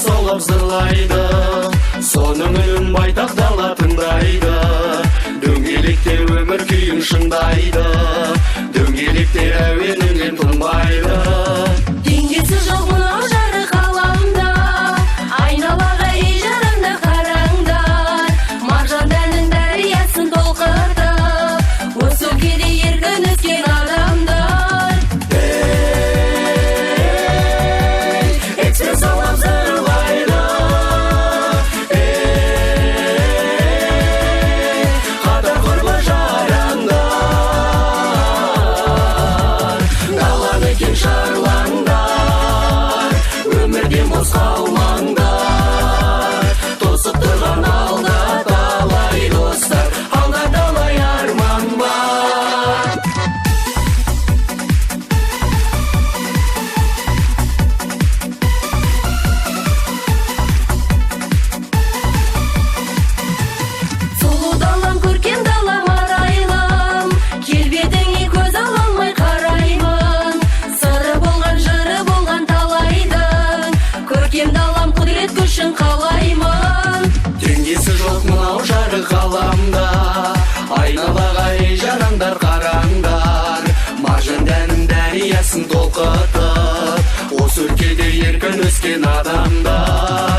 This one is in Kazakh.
Солап зырлайды, соның үнін байтақ дала тыңдайды. Дөңгелекте өмір күйін шыңдайды, дөңгелекте әуенінен тынбайды. Теңдесі жоқ мынау жарық ғаламда, айналаға ей жараңдар қараңдар. Маржан дәннің дәриясын толқытып, осы өлкеде еркін өскен адамдар. Экспресс солап зырлайды, қатар құрбы жараңдар. Даланы кең шарлаңдар, өмірден бос қалмаңдар. Тосып тұрған алда талай достар, алда талай арман бар. Сұлу далам, көркем далам, арайлым, келбетіңе көз ала алмай қараймын. Сыры болған, жыры болған талайдың, көркем далам, құдірет күшін қалаймын. Теңдесі жоқ мынау жарық ғаламда, айналаға ей жараңдар қараңдар. Маржан дәннің дәриясын толқытып, осы өлкеде еркін өскен адамдар.